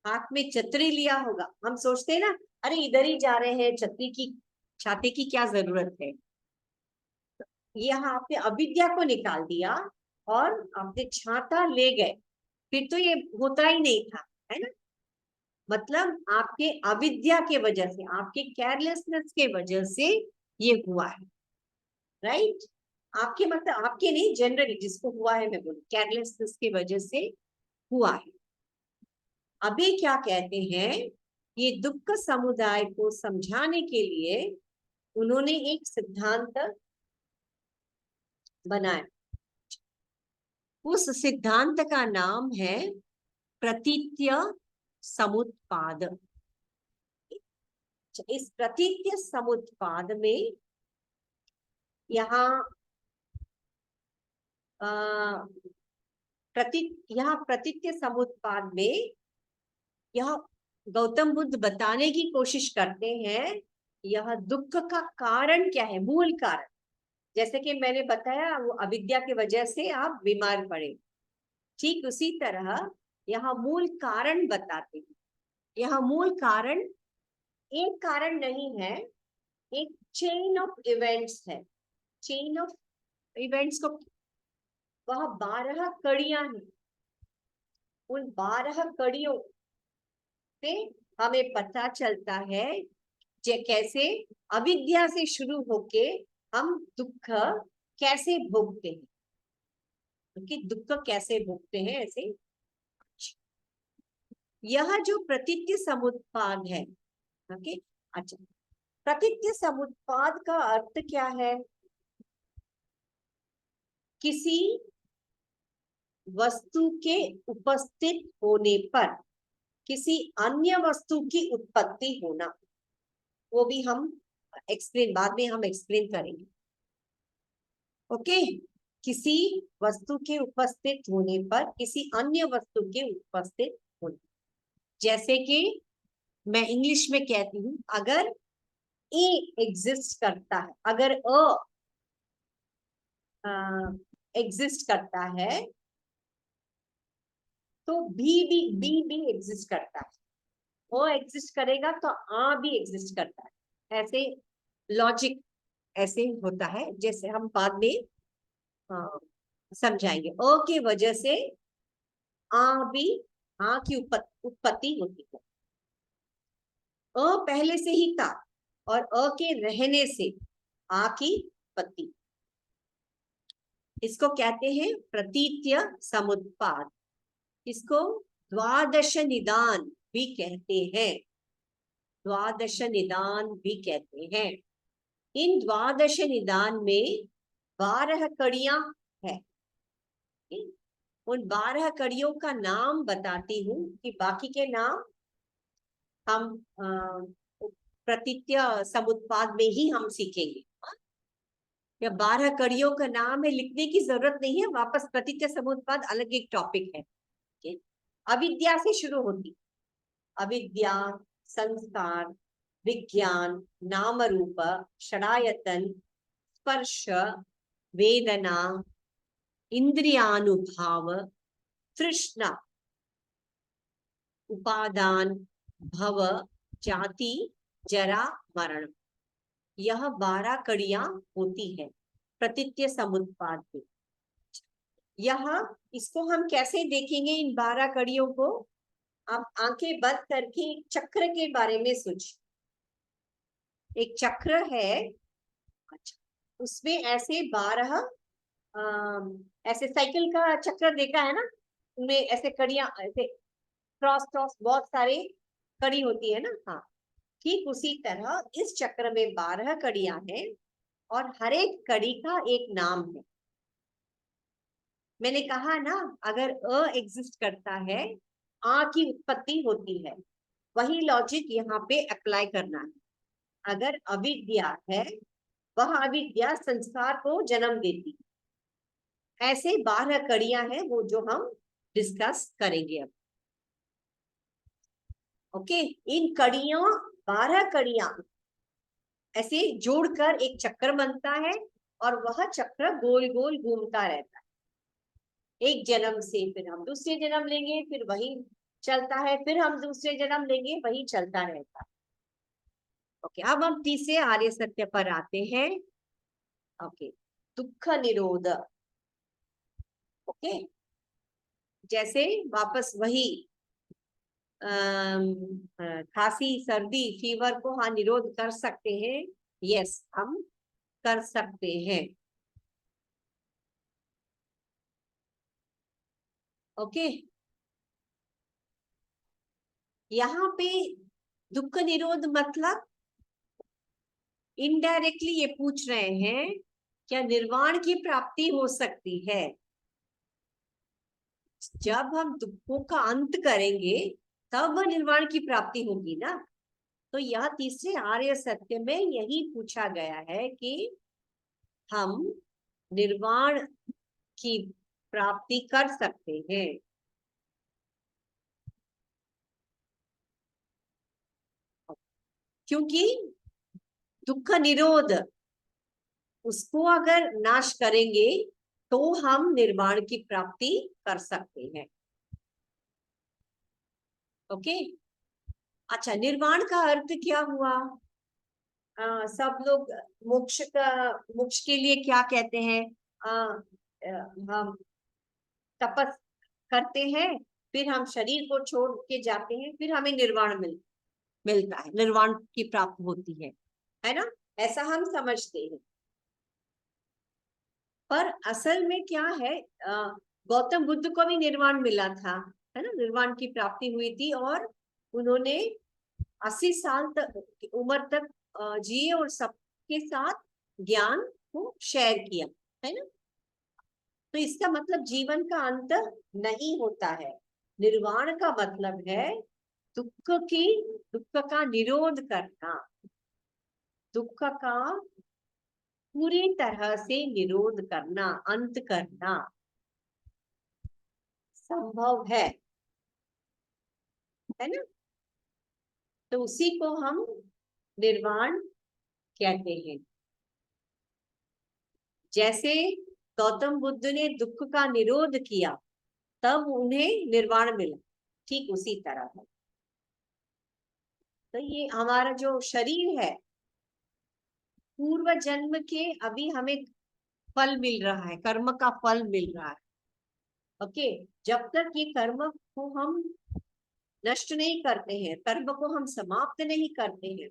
हाथ में छतरी लिया होगा। हम सोचते हैं ना, अरे इधर ही जा रहे हैं, छतरी की छाते की क्या जरूरत है? यहाँ आपने अविद्या को निकाल दिया और आपने छाता ले गए, फिर तो ये होता ही नहीं था, है ना? मतलब आपके अविद्या के वजह से, आपके केयरलेसनेस के वजह से ये हुआ है, राइट? आपके मतलब आपके नहीं, जनरली जिसको हुआ है, मैं बोलूं केयरलेसनेस की वजह से हुआ है। अभी क्या कहते हैं, ये दुख समुदाय को समझाने के लिए उन्होंने एक सिद्धांत बनाया। उस सिद्धांत का नाम है प्रतीत्य समुत्पाद। इस प्रतीत्य समुत्पाद में यहाँ प्रतीत्य समुत्पाद में यह गौतम बुद्ध बताने की कोशिश करते हैं, यह दुख का कारण क्या है, मूल कारण। जैसे कि मैंने बताया, वो अविद्या की वजह से आप बीमार पड़े, ठीक उसी तरह यहाँ मूल कारण बताते हैं। यहाँ मूल कारण एक कारण नहीं है, एक चेन ऑफ इवेंट्स है। चेन ऑफ इवेंट्स को, वह 12 कड़ियां हैं। उन 12 कड़ियों से हमें पता चलता है कैसे अविद्या से शुरू होके हम दुख कैसे भोगते हैं, क्योंकि दुख कैसे भोगते हैं ऐसे। यह जो प्रतीत्य समुत्पाद है, ओके, अच्छा, प्रतीत्य समुत्पाद का अर्थ क्या है? किसी वस्तु के उपस्थित होने पर किसी अन्य वस्तु की उत्पत्ति होना। वो भी हम एक्सप्लेन, बाद में हम एक्सप्लेन करेंगे, ओके? किसी वस्तु के उपस्थित होने पर किसी अन्य वस्तु के उपस्थित होने। जैसे कि मैं इंग्लिश में कहती हूँ, अगर ए एग्जिस्ट करता है, अगर एग्जिस्ट करता है, तो बी भी एग्जिस्ट करता है। ओ एग्जिस्ट करेगा तो आ भी एग्जिस्ट करता है। ऐसे लॉजिक ऐसे होता है, जैसे हम बाद में समझाएंगे। अ की वजह से आ भी, आ की उत्पत्ति होती है। अ पहले से ही था और अ के रहने से आ की उत्पत्ति। इसको कहते हैं प्रतीत्य समुत्पाद। इसको द्वादश निदान भी कहते हैं, द्वादश निदान भी कहते हैं। इन द्वादश निदान में 12 कड़ियां है। उन 12 कड़ियों का नाम बताती हूँ, कि बाकी के नाम हम प्रतीत्य समुत्पाद में ही हम सीखेंगे। या 12 कड़ियों का नाम है, लिखने की जरूरत नहीं है, वापस प्रतीत्य समुत्पाद अलग एक टॉपिक है। अविद्या से शुरू होती, अविद्या, संस्कार, विज्ञान, नाम रूप, षडायतन, स्पर्श वेदना इंद्रियानुभाव तृष्णा उपादान भव जाति जरा मरण, यह 12 कड़ियां होती है प्रतीत्य समुत्पाद में। यह इसको हम कैसे देखेंगे इन 12 कड़ियों को? आप आंखें बंद करके चक्र के बारे में सोचिए। एक चक्र है, अच्छा, उसमें ऐसे 12 ऐसे साइकिल का चक्र देखा है ना, उनमें ऐसे कड़ियां, ऐसे क्रॉस क्रॉस बहुत सारे कड़ी होती है ना। हाँ, ठीक उसी तरह इस चक्र में 12 कड़ियां हैं और हर एक कड़ी का एक नाम है। मैंने कहा ना, अगर अ एग्जिस्ट करता है, आ की उत्पत्ति होती है। वही लॉजिक यहाँ पे अप्लाई करना है। अगर अविद्या है, वह अविद्या संस्कार को जन्म देती है। ऐसे 12 कड़ियां हैं वो जो हम डिस्कस करेंगे अब। ओके, इन कड़ियों 12 कड़ियां ऐसे जोड़कर एक चक्र बनता है और वह चक्र गोल गोल घूमता रहता है। एक जन्म से फिर हम दूसरे जन्म लेंगे, फिर वही चलता है, फिर हम दूसरे जन्म लेंगे, वही चलता रहता है। ओके, अब हम तीसरे आर्य सत्य पर आते हैं। ओके, दुख निरोध। ओके, जैसे वापस वही खांसी सर्दी फीवर को हाँ निरोध कर सकते हैं। यस, हम कर सकते हैं। ओके, यहाँ पे दुख निरोध मतलब इनडायरेक्टली ये पूछ रहे हैं, क्या निर्वाण की प्राप्ति हो सकती है? जब हम दुखों का अंत करेंगे तब निर्वाण की प्राप्ति होगी ना। तो यह तीसरे आर्य सत्य में यही पूछा गया है कि हम निर्वाण की प्राप्ति कर सकते हैं। क्योंकि दुख निरोध उसको अगर नाश करेंगे तो हम निर्वाण की प्राप्ति कर सकते हैं। ओके, अच्छा, निर्वाण का अर्थ क्या हुआ? सब लोग मोक्ष के लिए क्या कहते हैं? हम तपस करते हैं, फिर हम शरीर को छोड़ के जाते हैं, फिर हमें निर्वाण मिलता है, निर्वाण की प्राप्ति होती है ना? ऐसा हम समझते हैं, पर असल में क्या है, गौतम बुद्ध को भी निर्वाण मिला था, है ना? निर्वाण की प्राप्ति हुई थी और उन्होंने 80 साल तक उम्र तक जिए और सबके साथ ज्ञान को शेयर किया, है ना? तो इसका मतलब जीवन का अंत नहीं होता है। निर्वाण का मतलब है दुख का निरोध करना, दुख का पूरी तरह से निरोध करना, अंत करना संभव है ना? तो उसी को हम निर्वाण कहते हैं। जैसे गौतम बुद्ध ने दुख का निरोध किया तब उन्हें निर्वाण मिला, ठीक उसी तरह है। तो ये हमारा जो शरीर है, पूर्व जन्म के अभी हमें फल मिल रहा है, कर्म का फल मिल रहा है। ओके, जब तक ये कर्म को हम नष्ट नहीं करते हैं, कर्म को हम समाप्त नहीं करते हैं,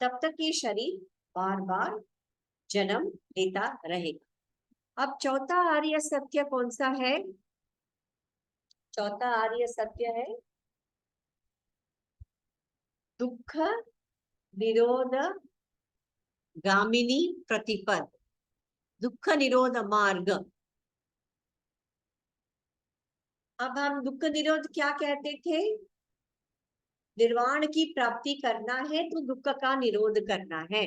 तब तक ये शरीर बार बार जन्म लेता रहेगा। अब चौथा आर्य सत्य कौन सा है? चौथा आर्य सत्य है दुख निरोध गामिनी प्रतिपद, दुख निरोध मार्ग। अब हम दुख निरोध क्या कहते थे? निर्वाण की प्राप्ति करना है तो दुख का निरोध करना है।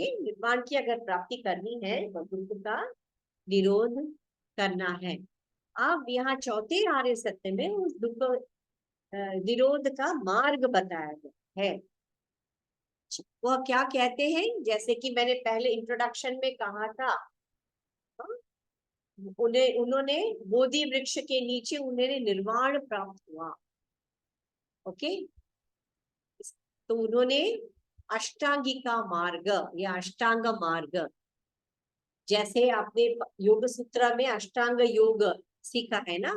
निर्वाण की अगर प्राप्ति करनी है तो दुख का निरोध करना है। अब यहाँ चौथे आर्य सत्य में उस दुख निरोध का मार्ग बताया गया है। वह क्या कहते हैं, जैसे कि मैंने पहले इंट्रोडक्शन में कहा था, हाँ, उन्होंने बोधि वृक्ष के नीचे उन्हें निर्वाण प्राप्त हुआ। ओके, तो उन्होंने अष्टांगिका मार्ग या अष्टांग मार्ग, जैसे आपने योग सूत्र में अष्टांग योग सीखा है ना,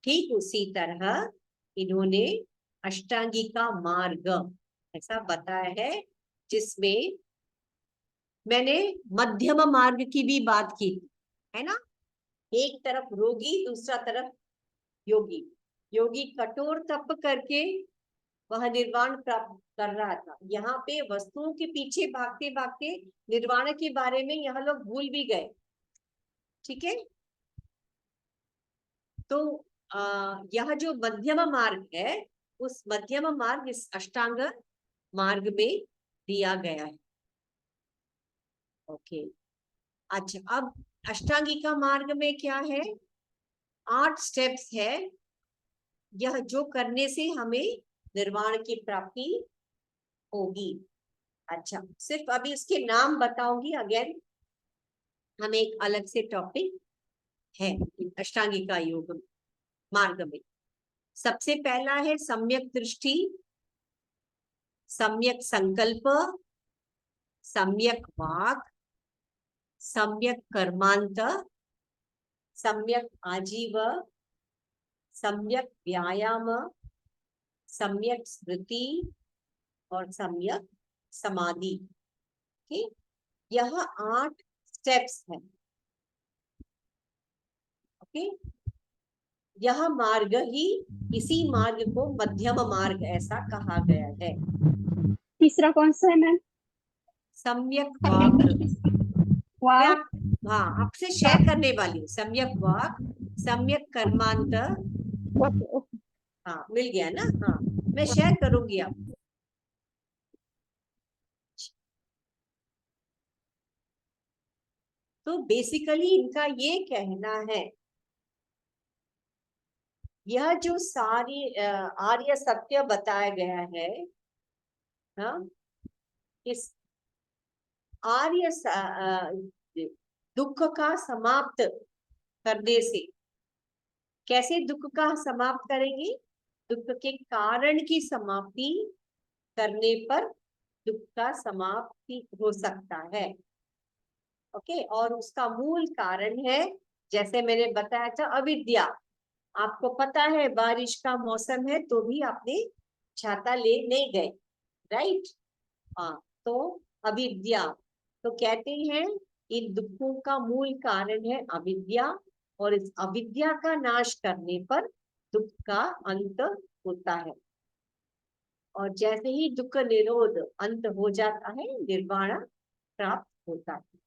ठीक उसी तरह इन्होंने अष्टांगिका मार्ग ऐसा बताया है, जिसमें मैंने मध्यम मार्ग की भी बात की है ना। एक तरफ रोगी, दूसरा तरफ योगी। योगी कठोर तप करके वह निर्वाण प्राप्त कर रहा था। यहाँ पे वस्तुओं के पीछे भागते भागते निर्वाण के बारे में यह लोग भूल भी गए। ठीक है, तो यह जो मध्यम मार्ग है, उस मध्यम मार्ग इस अष्टांग मार्ग में दिया गया है। ओके, अच्छा, अब अष्टांगिका मार्ग में क्या है, 8 स्टेप्स है, यह जो करने से हमें निर्वाण की प्राप्ति होगी। अच्छा, सिर्फ अभी इसके नाम बताऊंगी, अगेन हम एक अलग से टॉपिक है अष्टांगिका योग मार्ग में। सबसे पहला है सम्यक दृष्टि, सम्यक संकल्प, सम्यक वाक, सम्यक कर्मांत, सम्यक आजीव, सम्यक व्यायाम, सम्यक स्मृति और सम्यक समाधि। ठीक, यह 8 स्टेप्स है। ओके, यह मार्ग ही, इसी मार्ग को मध्यम मार्ग ऐसा कहा गया है। तीसरा कौन सा है मैम? सम्यक वाक। मैं वाह, आप, हाँ, आपसे शेयर करने वाली हूँ। सम्यक वाक, सम्यक कर्मांत, ओके ओके। हाँ मिल गया ना, हाँ मैं शेयर करूंगी आप। तो बेसिकली इनका ये कहना है, यह जो सारी आर्य सत्य बताया गया है, हाँ, इस आर्य दुख का समाप्त करने से, कैसे दुख का समाप्त करेंगे, दुख के कारण की समाप्ति करने पर दुख का समाप्ति हो सकता है। ओके, और उसका मूल कारण है, जैसे मैंने बताया था, अविद्या। आपको पता है बारिश का मौसम है तो भी आपने छाता ले नहीं गए, राइट। हाँ, तो अविद्या, तो कहते हैं इन दुखों का मूल कारण है अविद्या, और इस अविद्या का नाश करने पर दुख का अंत होता है। और जैसे ही दुख निरोध अंत हो जाता है, निर्वाण प्राप्त होता है।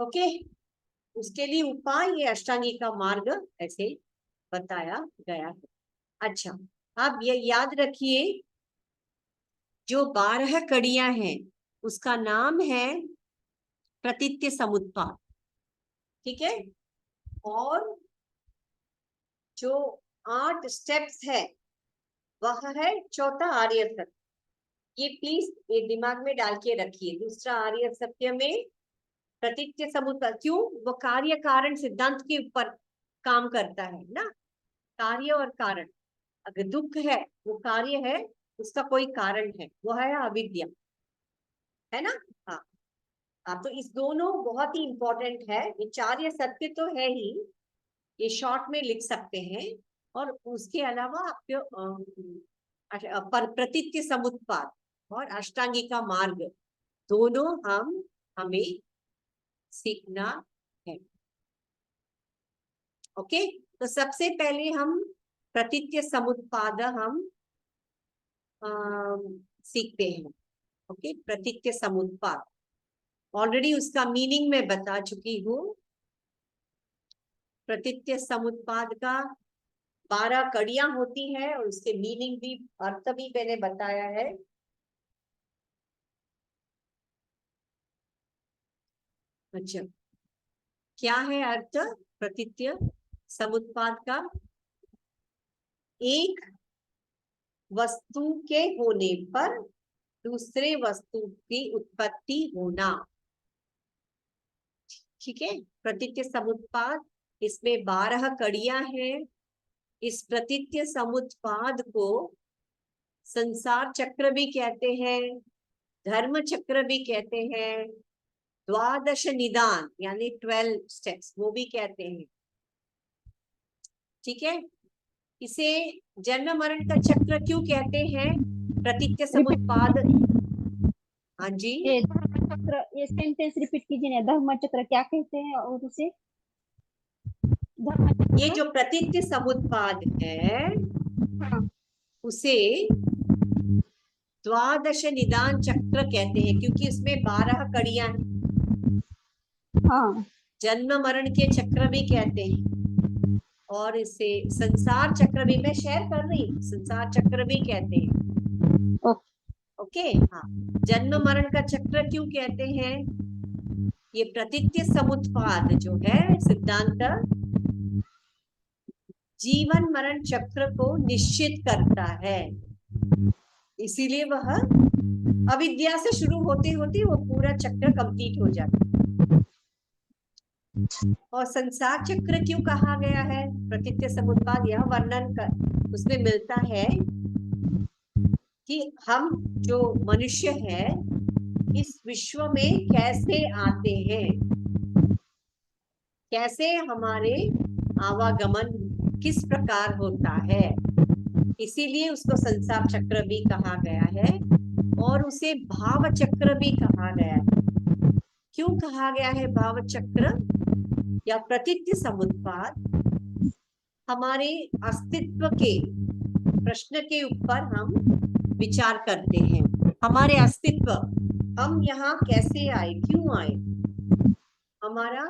ओके, उसके लिए उपाय ये अष्टांगी का मार्ग ऐसे बताया गया है। अच्छा, अब ये याद रखिए, जो 12 कड़ियां हैं उसका नाम है प्रतीत्य समुत्पाद। ठीक है, और जो 8 स्टेप्स है वह है चौथा आर्य सत्य। ये प्लीज ये दिमाग में डाल के रखिए। दूसरा आर्य सत्य में प्रतीत्य समुत्पाद, क्यों, वो कार्य कारण सिद्धांत के ऊपर काम करता है ना। कार्य और कारण, अगर दुख है वो कार्य है, उसका कोई कारण है, वो है अविद्या, है ना। हाँ, तो इस दोनों बहुत ही इंपॉर्टेंट है। ये चार्य सत्य तो है ही, ये शॉर्ट में लिख सकते हैं। और उसके अलावा आपके प्रतीत्य समुत्पाद और अष्टांगिका मार्ग दोनों हमें सीखना है। ओके, तो सबसे पहले हम प्रतीत्य समुत्पाद हम सीखते हैं। ओके, प्रतीत्य समुत्पाद ऑलरेडी उसका मीनिंग मैं बता चुकी हूँ। प्रतीत्य समुत्पाद का 12 कड़ियां होती है, और उसके मीनिंग भी, अर्थ भी मैंने बताया है। अच्छा, क्या है अर्थ प्रतीत्य समुत्पाद का? एक वस्तु के होने पर दूसरे वस्तु की उत्पत्ति होना। ठीक है, प्रतीत्य समुत्पाद, इसमें 12 कड़ियां हैं। इस प्रतीत्य समुत्पाद को संसार चक्र भी कहते हैं, धर्म चक्र भी कहते हैं, द्वादश निदान यानी 12 स्टेप्स वो भी कहते हैं। ठीक है, इसे जन्म मरण का चक्र क्यों कहते हैं? प्रतीत्य समुत्पाद। हाँ जी, ये धर्म चक्र, ये सेंटेंस रिपीट कीजिए ना, धर्म चक्र क्या कहते हैं और उसे धर्म ये चक्र। जो प्रतीत्य समुत्पाद है हाँ उसे द्वादश निदान चक्र कहते हैं, क्योंकि उसमें 12 कड़ियां हैं। हाँ जन्म मरण के चक्र भी कहते हैं, और इसे संसार चक्र भी, मैं शेयर कर रही हूँ, संसार चक्र भी कहते हैं। ओके, हाँ, जन्म मरण का चक्र क्यों कहते हैं? ये प्रतीत्य समुत्पाद जो है सिद्धांत जीवन मरण चक्र को निश्चित करता है, इसीलिए वह अविद्या से शुरू होते होते वो पूरा चक्र कंप्लीट हो जाता है। और संसार चक्र क्यों कहा गया है? प्रतीत्य समुत्पाद यह वर्णन कर उसमें मिलता है कि हम जो मनुष्य है इस विश्व में कैसे आते हैं, कैसे हमारे आवागमन किस प्रकार होता है, इसीलिए उसको संसार चक्र भी कहा गया है और उसे भाव चक्र भी कहा गया है। क्यों कहा गया है भाव चक्र या प्रतीत्य समुत्पाद? हमारे अस्तित्व के प्रश्न के ऊपर हम विचार करते हैं। हमारे अस्तित्व, हम यहाँ कैसे आए, क्यों आए, हमारा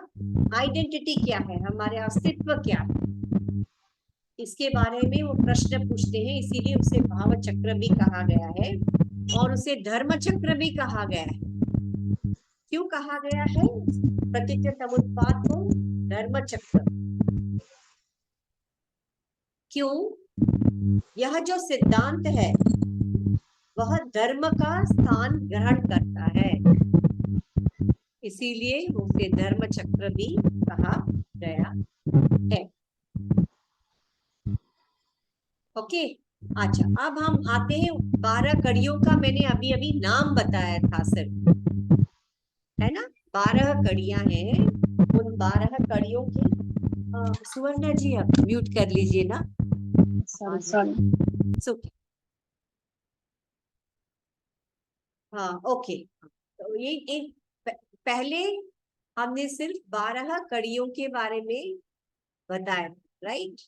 आइडेंटिटी क्या है, हमारे अस्तित्व क्या है, इसके बारे में वो प्रश्न पूछते हैं, इसीलिए उसे भाव चक्र भी कहा गया है और उसे धर्म चक्र भी कहा गया है। क्यों कहा गया है प्रतीत्य समुत्पाद को धर्म चक्र? क्यों? यह जो सिद्धांत है वह धर्म का स्थान ग्रहण करता है, इसीलिए उसे धर्म चक्र भी कहा गया है। ओके, अच्छा, अब हम आते हैं 12 कड़ियों का। मैंने अभी अभी नाम बताया था सिर्फ, है ना, 12 कड़ियां हैं। उन 12 कड़ियों की सुवर्णा जी आप म्यूट कर लीजिए ना। सॉरी। हाँ, ओके, तो ये पहले हमने सिर्फ 12 कड़ियों के बारे में बताया, राइट।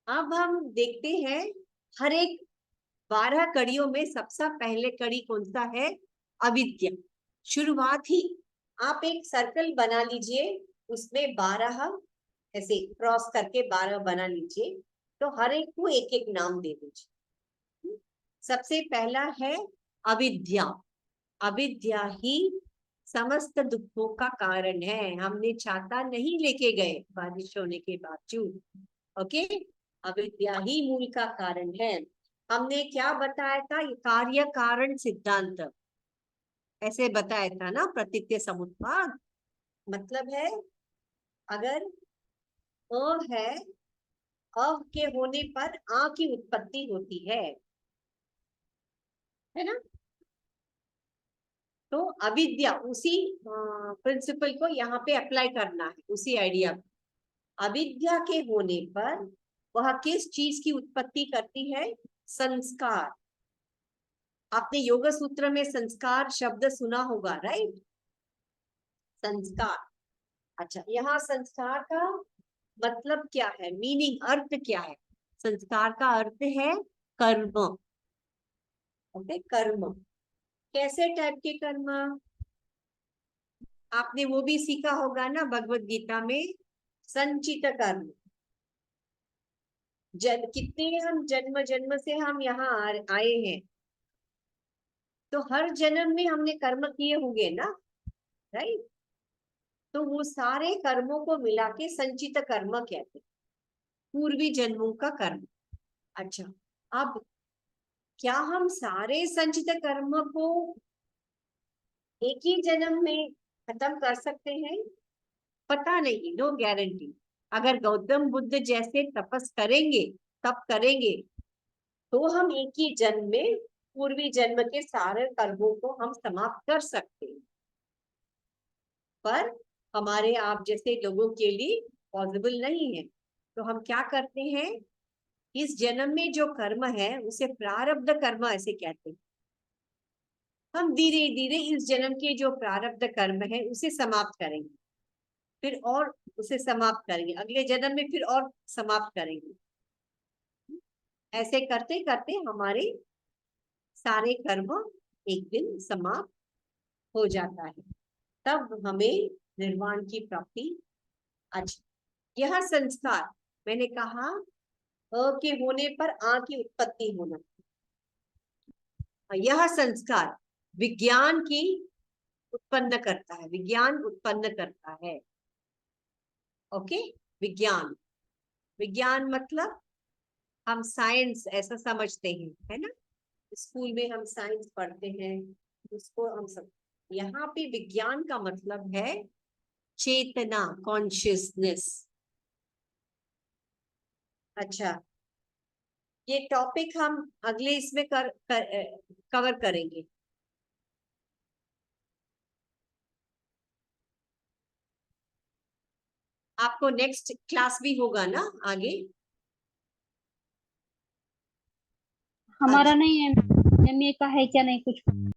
अब हम देखते हैं हर एक 12 कड़ियों में सबसे पहले कड़ी कौन सा है? अविद्या। शुरुआत ही आप एक सर्कल बना लीजिए, उसमें 12 ऐसे क्रॉस करके 12 बना लीजिए, तो हर एक को एक एक नाम दे दीजिए। सबसे पहला है अविद्या। अविद्या ही समस्त दुखों का कारण है, हमने छाता नहीं लेके गए बारिश होने के बावजूद। ओके, अविद्या ही मूल का कारण है। हमने क्या बताया था? कार्य कारण सिद्धांत ऐसे बताया था ना, प्रतीत्य समुत्पाद मतलब है अगर अ है, अ के होने पर आ की उत्पत्ति होती है ना। तो अविद्या उसी प्रिंसिपल को यहाँ पे अप्लाई करना है, उसी आइडिया। अविद्या के होने पर वह किस चीज की उत्पत्ति करती है? संस्कार। आपने योग सूत्र में संस्कार शब्द सुना होगा, राइट? संस्कार। अच्छा, यहाँ संस्कार का मतलब क्या है, मीनिंग, अर्थ क्या है? संस्कार का अर्थ है कर्म। ओके, कर्म। कैसे टाइप के कर्म? आपने वो भी सीखा होगा ना भगवत गीता में, संचित कर्म। कितने हम जन्म जन्म से हम यहाँ आए हैं, तो हर जन्म में हमने कर्म किए होंगे ना, राइट? तो वो सारे कर्मों को मिला के संचित कर्म कहते हैं, पूर्वी जन्मों का कर्म। अच्छा, अब क्या हम सारे संचित कर्म को एक ही जन्म में खत्म कर सकते हैं? पता नहीं, नो गारंटी। अगर गौतम बुद्ध जैसे तपस करेंगे, तप करेंगे, तो हम एक ही जन्म में पूर्वी जन्म के सारे कर्मों को हम समाप्त कर सकते हैं। पर हमारे आप जैसे लोगों के लिए पॉसिबल नहीं है। तो हम क्या करते हैं, इस जन्म में जो कर्म है उसे प्रारब्ध कर्म ऐसे कहते हैं। हम धीरे धीरे इस जन्म के जो प्रारब्ध कर्म है उसे समाप्त करेंगे, फिर और उसे समाप्त करेंगे, अगले जन्म में फिर और समाप्त करेंगे। ऐसे करते करते हमारे सारे कर्म एक दिन समाप्त हो जाता है, तब हमें निर्वाण की प्राप्ति। अच्छा, यह संस्कार, मैंने कहा अ के होने पर आ की उत्पत्ति होना, यह संस्कार विज्ञान की उत्पन्न करता है, विज्ञान उत्पन्न करता है। ओके, विज्ञान, विज्ञान मतलब हम साइंस ऐसा समझते हैं, है ना, स्कूल में हम साइंस पढ़ते हैं, उसको हम सब, यहाँ पे विज्ञान का मतलब है चेतना, कॉन्शियसनेस। अच्छा, ये टॉपिक हम अगले इसमें कवर करेंगे। आपको नेक्स्ट क्लास भी होगा ना आगे? हमारा नहीं है, एमए का है क्या? नहीं कुछ